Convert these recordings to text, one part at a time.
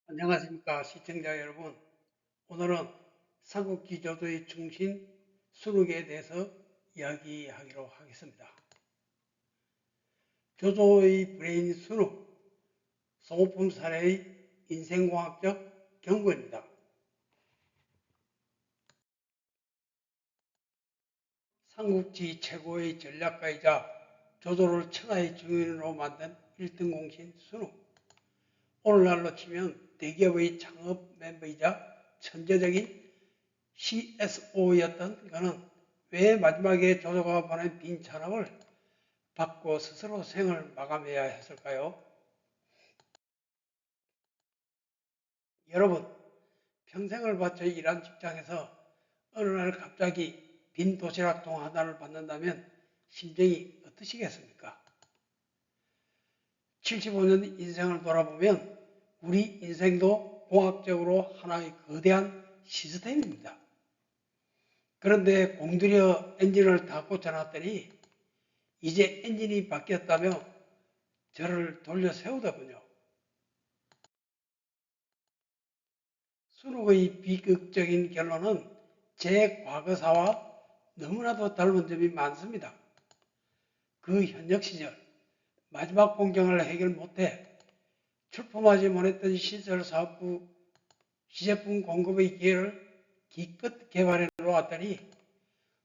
안녕하십니까 시청자 여러분. 오늘은 삼국지 조조의 중심 순욱에 대해서 이야기하기로 하겠습니다. 조조의 브레인 순욱, 소모품 사례의 인생공학적 경고입니다. 삼국지 최고의 전략가이자 조조를 천하의 중인으로 만든 1등 공신 순욱. 오늘날로 치면 대기업의 창업 멤버이자 천재적인 CSO였던 그는 왜 마지막에 조조가 보낸 빈 찬업을 받고 스스로 생을 마감해야 했을까요? 여러분, 평생을 바쳐 일한 직장에서 어느 날 갑자기 빈 도시락통 하나를 받는다면 심정이 어떠시겠습니까? 75년 인생을 돌아보면 우리 인생도 공학적으로 하나의 거대한 시스템입니다. 그런데 공들여 엔진을 다 꽂아놨더니 이제 엔진이 바뀌었다며 저를 돌려 세우더군요. 순욱의 비극적인 결론은 제 과거사와 너무나도 닮은 점이 많습니다. 그 현역 시절 마지막 공정을 해결 못해 출품하지 못했던 신설사업부 시제품 공급의 기회를 기껏 개발해 놓았더니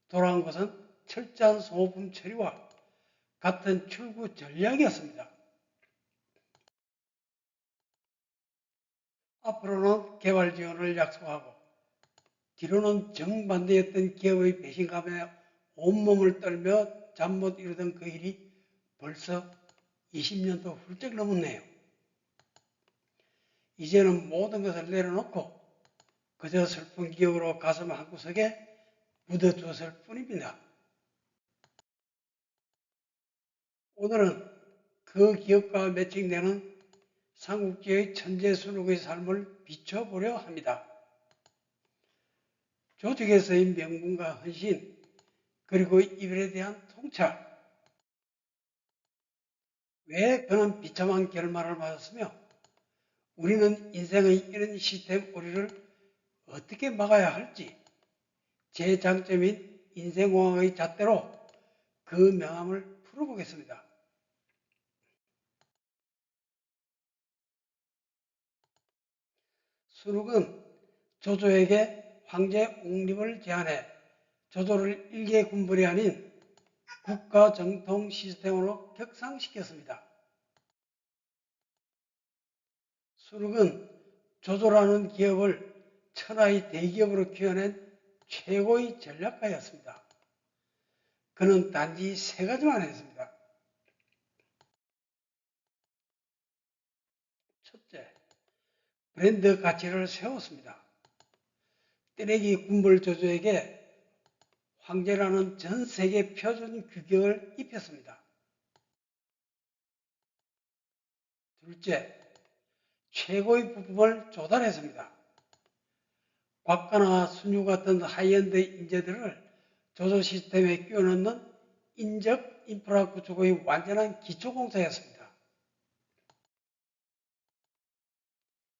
돌아온 것은 철저한 소모품 처리와 같은 출구 전략이었습니다. 앞으로는 개발 지원을 약속하고 뒤로는 정반대였던 기업의 배신감에 온몸을 떨며 잠 못 이루던 그 일이 벌써 20년도 훌쩍 넘었네요. 이제는 모든 것을 내려놓고 그저 슬픈 기억으로 가슴 한구석에 묻어두었을 뿐입니다. 오늘은 그 기억과 매칭되는 삼국지의 천재 순욱의 삶을 비춰보려 합니다. 조직에서의 명분과 헌신, 그리고 이별에 대한 통찰. 왜 그는 비참한 결말을 맞았으며 우리는 인생의 이런 시스템 오류를 어떻게 막아야 할지 제 장점인 인생공학의 잣대로 그 명암을 풀어보겠습니다. 순욱은 조조에게 황제 옹립을 제안해 조조를 일개 군벌이 아닌 국가 정통 시스템으로 격상시켰습니다. 순욱은 조조라는 기업을 천하의 대기업으로 키워낸 최고의 전략가였습니다. 그는 단지 세 가지만 했습니다. 첫째, 브랜드 가치를 세웠습니다. 뜨레기 군벌 조조에게 황제라는 전 세계 표준 규격을 입혔습니다. 둘째, 최고의 부품을 조달했습니다. 곽가나 순유 같은 하이엔드 인재들을 조조 시스템에 끼워넣는 인적 인프라 구축의 완전한 기초공사였습니다.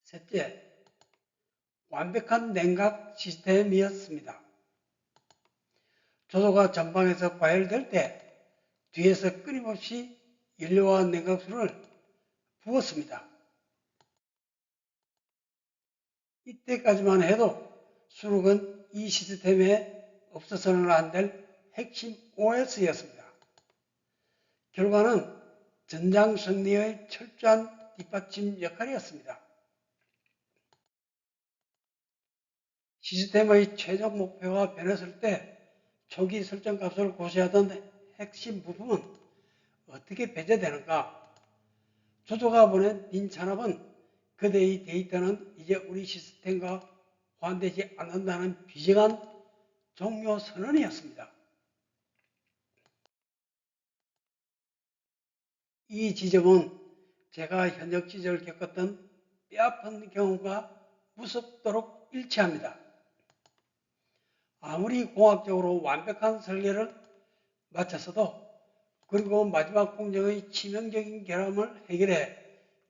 셋째, 완벽한 냉각 시스템이었습니다. 조조가 전방에서 과열될 때 뒤에서 끊임없이 연료와 냉각수를 부었습니다. 이때까지만 해도 순욱은 이 시스템에 없어서는 안 될 핵심 OS였습니다. 결과는 전장 승리의 철저한 뒷받침 역할이었습니다. 시스템의 최종 목표가 변했을 때 초기 설정 값을 고시하던 핵심 부품은 어떻게 배제되는가? 조조가 보낸 빈 잔업은 그대의 데이터는 이제 우리 시스템과 호환되지 않는다는 비정한 종료 선언이었습니다. 이 지점은 제가 현역 시절 겪었던 뼈아픈 경험과 무섭도록 일치합니다. 아무리 공학적으로 완벽한 설계를 마쳤어도 그리고 마지막 공정의 치명적인 결함을 해결해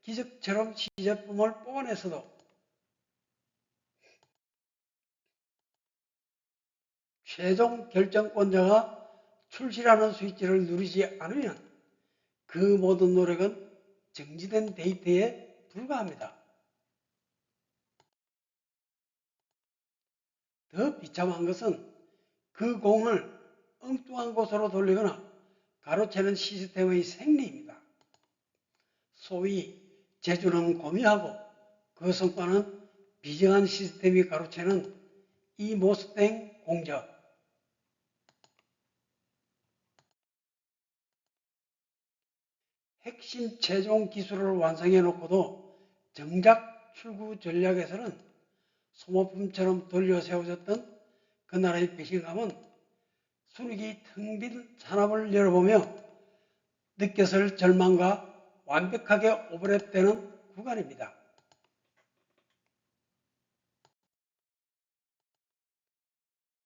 기적처럼 시제품을 뽑아냈어도 최종 결정권자가 출시라는 스위치를 누르지 않으면 그 모든 노력은 정지된 데이터에 불과합니다. 더 비참한 것은 그 공을 엉뚱한 곳으로 돌리거나 가로채는 시스템의 생리입니다. 소위 재주는 고미하고 그 성과는 비정한 시스템이 가로채는 이 모습된 공적. 핵심 최종 기술을 완성해 놓고도 정작 출구 전략에서는 소모품처럼 돌려 세워졌던 그나라의 배신감은 순익이 텅 빈 산업을 열어보며 느꼈을 절망과 완벽하게 오버랩되는 구간입니다.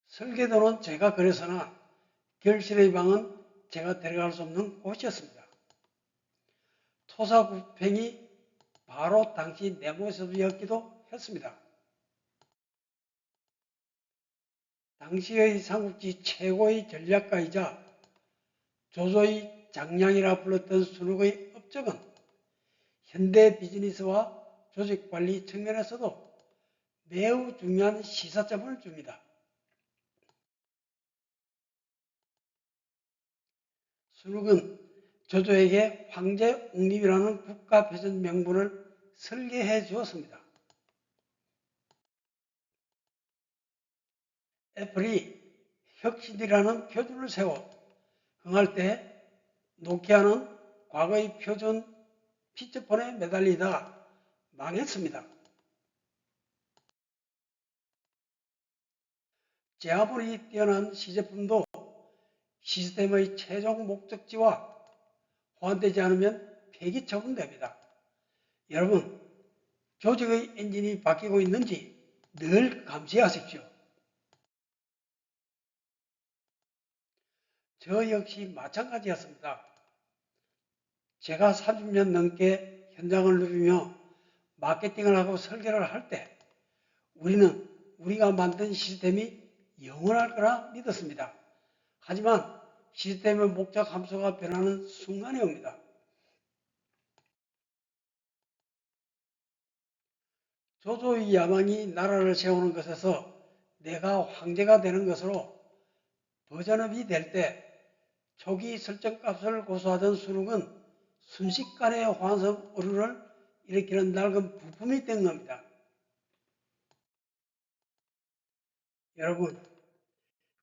설계도는 제가 그려서나 결실의 방은 제가 데려갈 수 없는 곳이었습니다. 토사구팽이 바로 당시 내 모습이었기도 했습니다. 당시의 삼국지 최고의 전략가이자 조조의 장량이라 불렀던 순욱의 업적은 현대 비즈니스와 조직관리 측면에서도 매우 중요한 시사점을 줍니다. 순욱은 조조에게 황제 옹립이라는 국가표준 명분을 설계해 주었습니다. 애플이 혁신이라는 표준을 세워 흥할 때 노키아는 과거의 표준 피처폰에 매달리다 망했습니다. 제 아무리 뛰어난 시제품도 시스템의 최종 목적지와 호환되지 않으면 폐기 처분됩니다. 여러분, 조직의 엔진이 바뀌고 있는지 늘 감시하십시오. 저 역시 마찬가지였습니다. 제가 30년 넘게 현장을 누비며 마케팅을 하고 설계를 할 때 우리는 우리가 만든 시스템이 영원할 거라 믿었습니다. 하지만 시스템의 목적 함수가 변하는 순간이 옵니다. 조조의 야망이 나라를 세우는 것에서 내가 황제가 되는 것으로 버전업이 될 때 초기 설정값을 고수하던 순욱은 순식간에 환성 오류를 일으키는 낡은 부품이 된 겁니다. 여러분,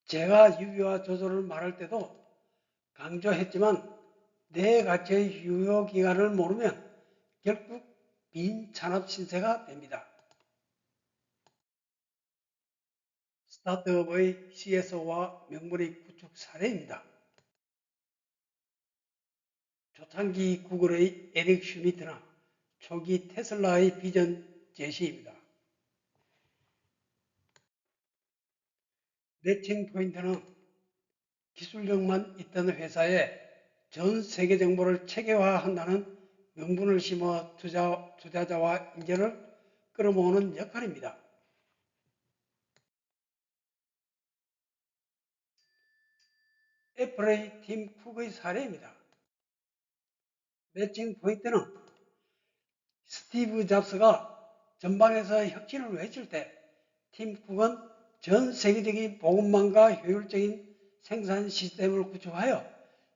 제가 유비와 조조를 말할 때도 강조했지만 내 가치의 유효기간을 모르면 결국 빈 찬업 신세가 됩니다. 스타트업의 CSO와 명분의 구축 사례입니다. 초창기 구글의 에릭 슈미트나 초기 테슬라의 비전 제시입니다. 매칭 포인트는 기술력만 있던 회사에 전 세계 정보를 체계화한다는 명분을 심어 투자자와 인재를 끌어모으는 역할입니다. 애플의 팀 쿡의 사례입니다. 매칭 포인트는 스티브 잡스가 전방에서 혁신을 외칠 때 팀 쿡은 전 세계적인 보급망과 효율적인 생산 시스템을 구축하여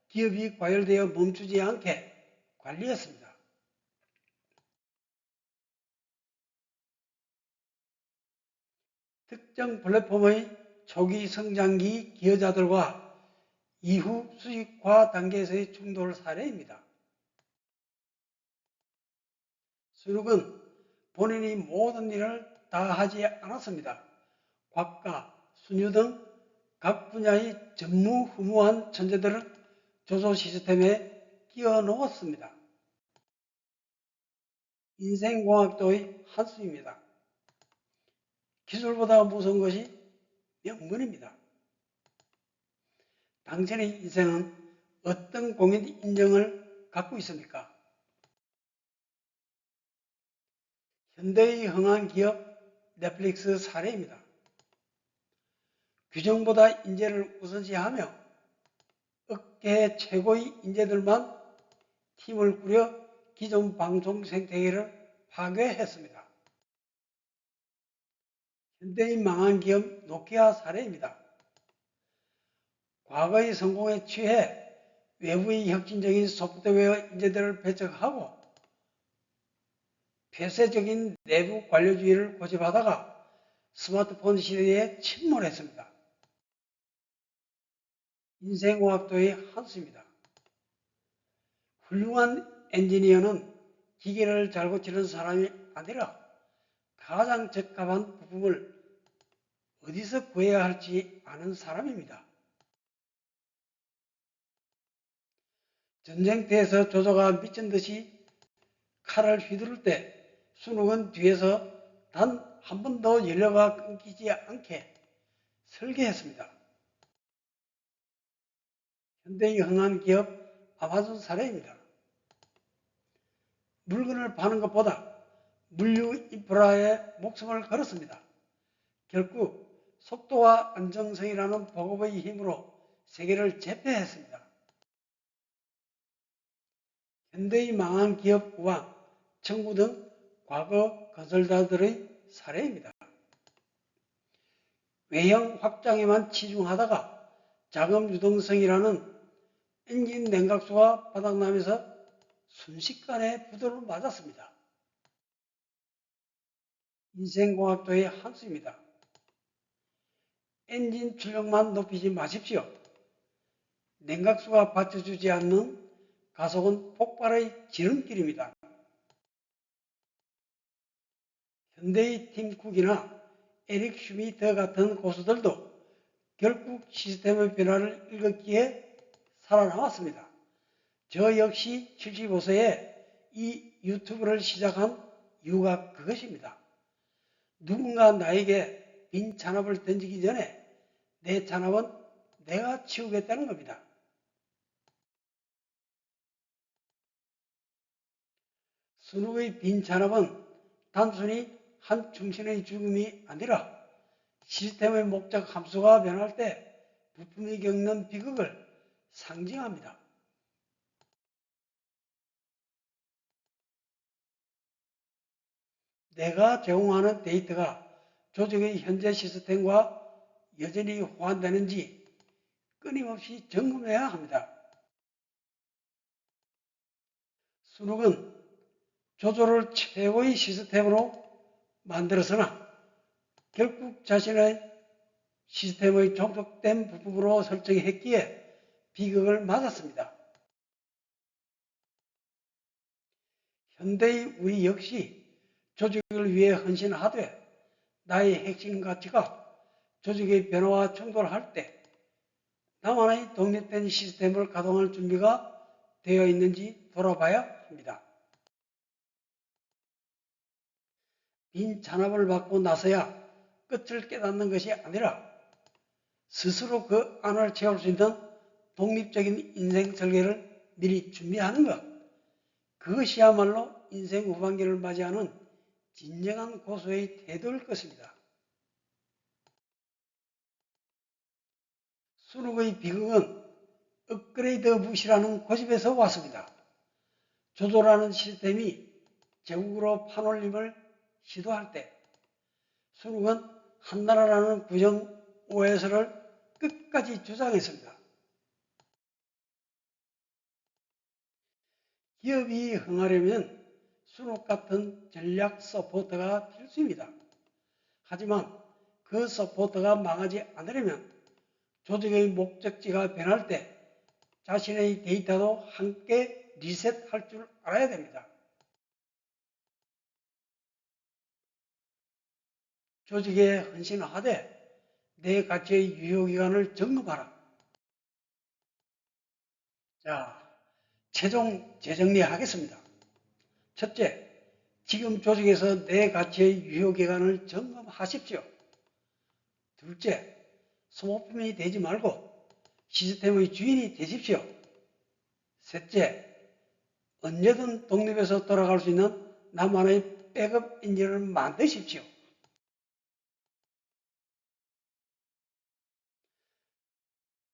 기업이 과열되어 멈추지 않게 관리했습니다. 특정 플랫폼의 초기 성장기 기여자들과 이후 수익화 단계에서의 충돌 사례입니다. 순욱은 본인이 모든 일을 다 하지 않았습니다. 곽과 순유 등 각 분야의 전무후무한 천재들을 조조 시스템에 끼워 넣었습니다. 인생공학도의 한 수입니다. 기술보다 무서운 것이 명분입니다. 당신의 인생은 어떤 공인 인정을 갖고 있습니까? 현대의 흥한 기업 넷플릭스 사례입니다. 규정보다 인재를 우선시하며 업계 최고의 인재들만 팀을 꾸려 기존 방송 생태계를 파괴했습니다. 현대의 망한 기업 노키아 사례입니다. 과거의 성공에 취해 외부의 혁신적인 소프트웨어 인재들을 배척하고 폐쇄적인 내부 관료주의를 고집하다가 스마트폰 시대에 침몰했습니다. 인생공학도의 한수입니다. 훌륭한 엔지니어는 기계를 잘 고치는 사람이 아니라 가장 적합한 부품을 어디서 구해야 할지 아는 사람입니다. 전쟁터에서 조조가 미친 듯이 칼을 휘두를 때 순욱은 뒤에서 단 한 번도 연료가 끊기지 않게 설계했습니다. 현대의 흥한 기업 아마존 사례입니다. 물건을 파는 것보다 물류 인프라에 목숨을 걸었습니다. 결국 속도와 안정성이라는 보급의 힘으로 세계를 제패했습니다. 현대의 망한 기업 우왕, 청구 등 과거 건설자들의 사례입니다. 외형 확장에만 치중하다가 자금 유동성이라는 엔진 냉각수가 바닥나면서 순식간에 부도를 맞았습니다. 인생공학도의 한수입니다. 엔진 출력만 높이지 마십시오. 냉각수가 받쳐주지 않는 가속은 폭발의 지름길입니다. 현대의 팀 쿡이나 에릭 슈미터 같은 고수들도 결국 시스템의 변화를 읽었기에 살아남았습니다. 저 역시 75세에 이 유튜브를 시작한 이유가 그것입니다. 누군가 나에게 빈 잔업을 던지기 전에 내 잔업은 내가 치우겠다는 겁니다. 순욱의 빈 잔업은 단순히 한 중심의 죽음이 아니라 시스템의 목적 함수가 변할 때 부품이 겪는 비극을 상징합니다. 내가 제공하는 데이터가 조직의 현재 시스템과 여전히 호환되는지 끊임없이 점검해야 합니다. 순욱은 조조를 최고의 시스템으로 만들었으나 결국 자신의 시스템의 종속된 부품으로 설정했기에 비극을 맞았습니다. 현대의 우리 역시 조직을 위해 헌신하되 나의 핵심 가치가 조직의 변화와 충돌할 때 나만의 독립된 시스템을 가동할 준비가 되어 있는지 돌아봐야 합니다. 빈 잔업을 받고 나서야 끝을 깨닫는 것이 아니라 스스로 그 안을 채울 수 있는 독립적인 인생 설계를 미리 준비하는 것, 그것이야말로 인생 후반기를 맞이하는 진정한 고수의 태도일 것입니다. 순욱의 비극은 업그레이드 무시라는 고집에서 왔습니다. 조조라는 시스템이 제국으로 판올림을 시도할 때 순욱은 한나라라는 구정 OS를 끝까지 주장했습니다. 기업이 흥하려면 순욱 같은 전략 서포터가 필수입니다. 하지만 그 서포터가 망하지 않으려면 조직의 목적지가 변할 때 자신의 데이터도 함께 리셋할 줄 알아야 됩니다. 조직에 헌신하되 내 가치의 유효기간을 점검하라. 자, 최종 재정리하겠습니다. 첫째, 지금 조직에서 내 가치의 유효기간을 점검하십시오. 둘째, 소모품이 되지 말고 시스템의 주인이 되십시오. 셋째, 언제든 독립해서 돌아갈 수 있는 나만의 백업 엔진을 만드십시오.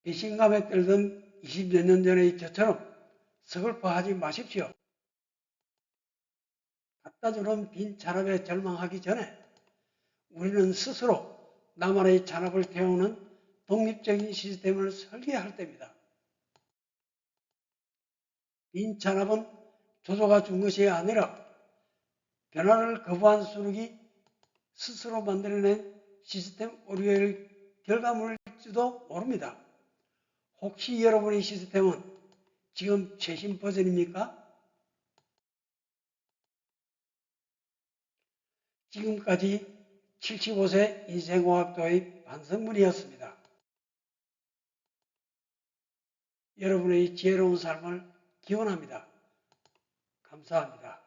배신감에 떨던 20여 년 전의 저처럼 서글퍼하지 마십시오. 갖다주는 빈 잔압에 절망하기 전에 우리는 스스로 나만의 잔압을 태우는 독립적인 시스템을 설계할 때입니다. 빈 잔압은 조조가 준 것이 아니라 변화를 거부한 수룩이 스스로 만들어낸 시스템 오류의 결과물일지도 모릅니다. 혹시 여러분의 시스템은 지금 최신 버전입니까? 지금까지 75세 인생공학도의 반성문이었습니다. 여러분의 지혜로운 삶을 기원합니다. 감사합니다.